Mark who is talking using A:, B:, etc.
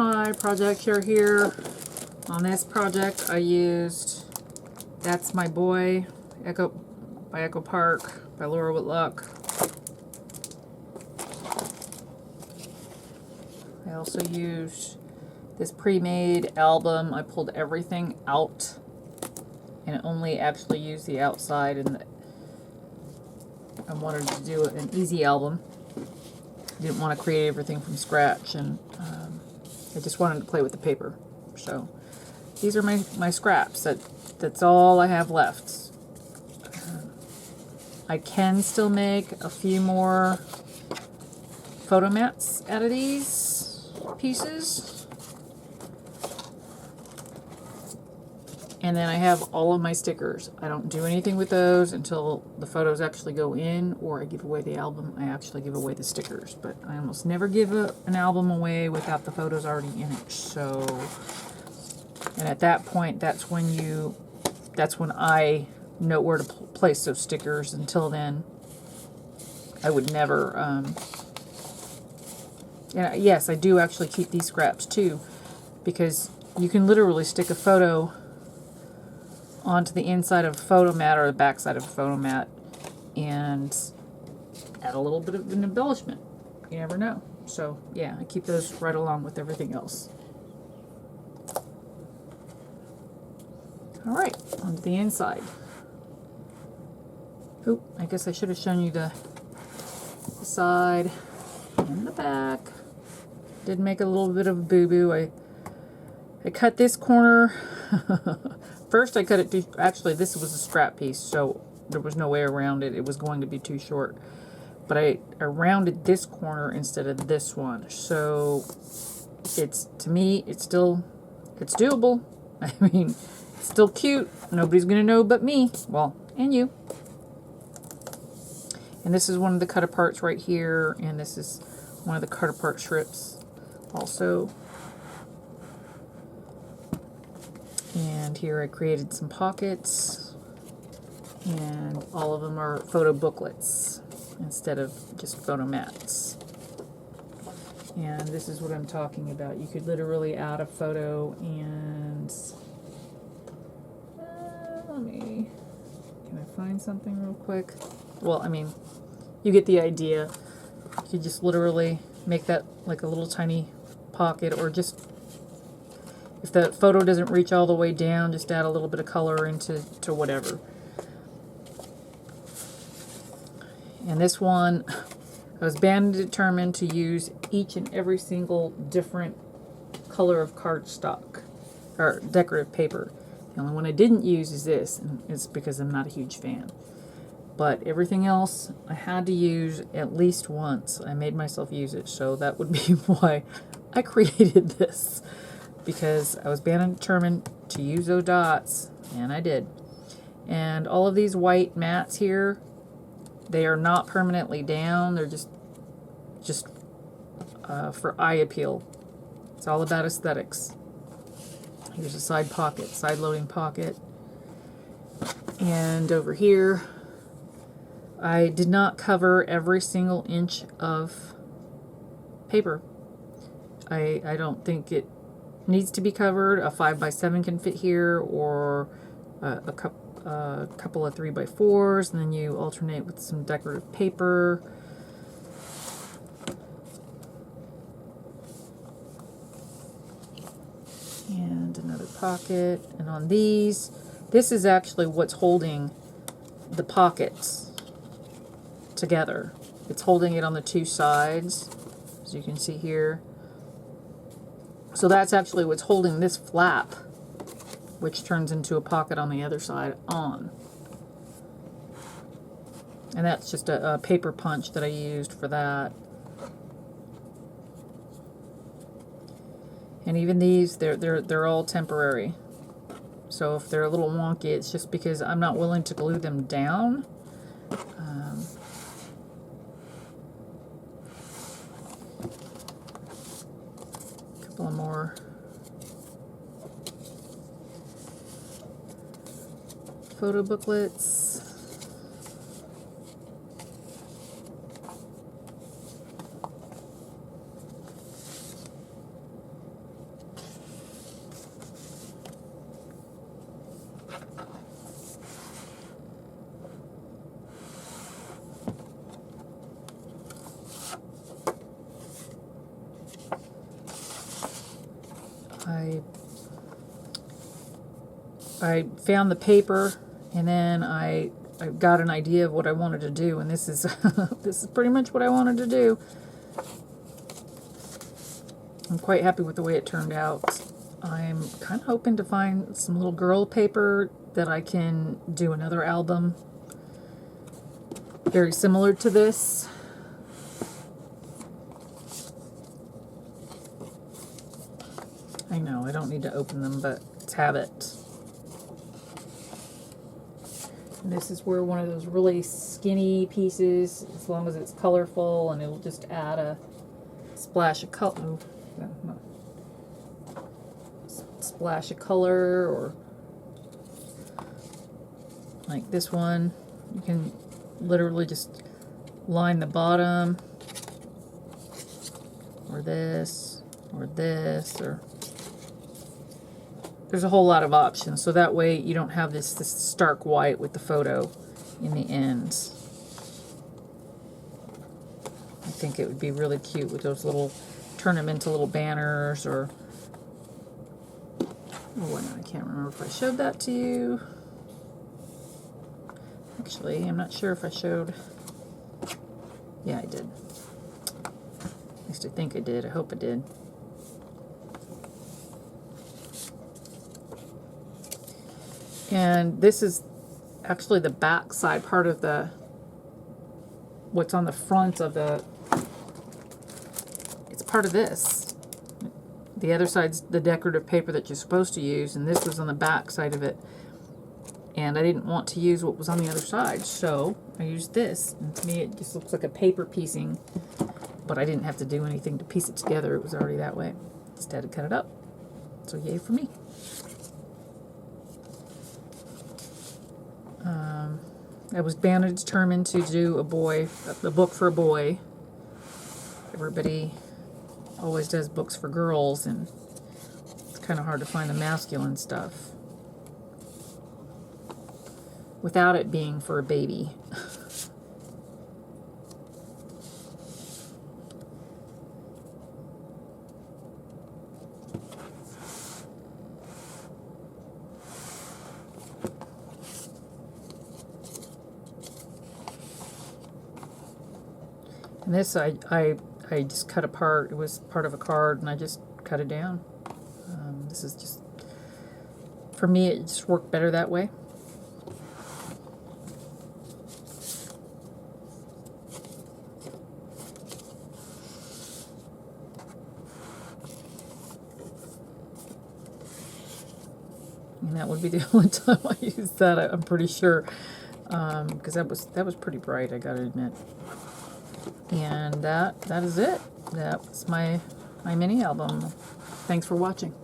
A: Hi, project here. On this project I used That's My Boy by Echo Park by Laura Whitlock. I also used this pre-made album. I pulled everything out and only actually used the outside, and I wanted to do an easy album. Didn't want to create everything from scratch, and I just wanted to play with the paper. So these are my scraps. That's all I have left. I can still make a few more photo mats out of these pieces. And then I have all of my stickers. I don't do anything with those until the photos actually go in, or I give away the album. I actually give away the stickers, but I almost never give an album away without the photos already in it. So, and at that point, that's when I know where to place those stickers. Until then, I would never. And yes, I do actually keep these scraps too, because you can literally stick a photo onto the inside of a photo mat or the back side of a photo mat and add a little bit of an embellishment. You never know. So yeah, I keep those right along with everything else. Alright, onto the inside. Oop, I guess I should have shown you the side and the back. Did make a little bit of a boo-boo. I cut this corner. First I cut it too, actually this was a scrap piece, so there was no way around it. It was going to be too short. But I rounded this corner instead of this one. So to me, it's doable. I mean, it's still cute. Nobody's gonna know but me. Well, and you. And this is one of the cut aparts right here, and this is one of the cut apart strips also. And here I created some pockets, and all of them are photo booklets instead of just photo mats. And this is what I'm talking about. You could literally add a photo and can I find something real quick? Well, I mean, you get the idea. You could just literally make that like a little tiny pocket, or just, if the photo doesn't reach all the way down, just add a little bit of color into whatever. And this one, I was bound and determined to use each and every single different color of cardstock or decorative paper. The only one I didn't use is this, and it's because I'm not a huge fan. But everything else I had to use at least once. I made myself use it, so that would be why I created this. Because I was bound and determined to use those dots, and I did. And all of these white mats here, they are not permanently down. They're just for eye appeal. It's all about aesthetics. Here's a side pocket, side loading pocket. And over here, I did not cover every single inch of paper. I don't think it needs to be covered. A 5x7 can fit here, or a couple of 3x4s, and then you alternate with some decorative paper. And another pocket. And on these, this is actually what's holding the pockets together. It's holding it on the two sides, as you can see here. So that's actually what's holding this flap, which turns into a pocket on the other side on. And that's just a paper punch that I used for that. And even these, they're all temporary. So if they're a little wonky, it's just because I'm not willing to glue them down. Couple of more photo booklets. I found the paper, and then I got an idea of what I wanted to do, and this is this is pretty much what I wanted to do. I'm quite happy with the way it turned out. I'm kind of hoping to find some little girl paper that I can do another album very similar to this. I know I don't need to open them, but let's have it. And this is where one of those really skinny pieces, as long as it's colorful, and it'll just add a splash of color. Splash of color, or like this one, you can literally just line the bottom, or this, or there's a whole lot of options, so that way you don't have this stark white with the photo in the ends. I think it would be really cute with those little, turn them into little banners, or I can't remember if I showed that to you. Actually, I'm not sure if I showed. Yeah, I did. At least I think I did. I hope I did. And this is actually the back side part of the, what's on the front of the, it's part of this. The other side's the decorative paper that you're supposed to use, and this was on the back side of it. And I didn't want to use what was on the other side, so I used this. And to me, it just looks like a paper piecing, but I didn't have to do anything to piece it together. It was already that way. Just had to cut it up. So yay for me. I was bound and determined to do a book for a boy. Everybody always does books for girls, and it's kind of hard to find the masculine stuff without it being for a baby. And this I just cut apart. It was part of a card, and I just cut it down. This is just, for me, it just worked better that way. And that would be the only time I used that, I'm pretty sure, because that was pretty bright, I gotta admit. And that is it. That was my mini album. Thanks for watching.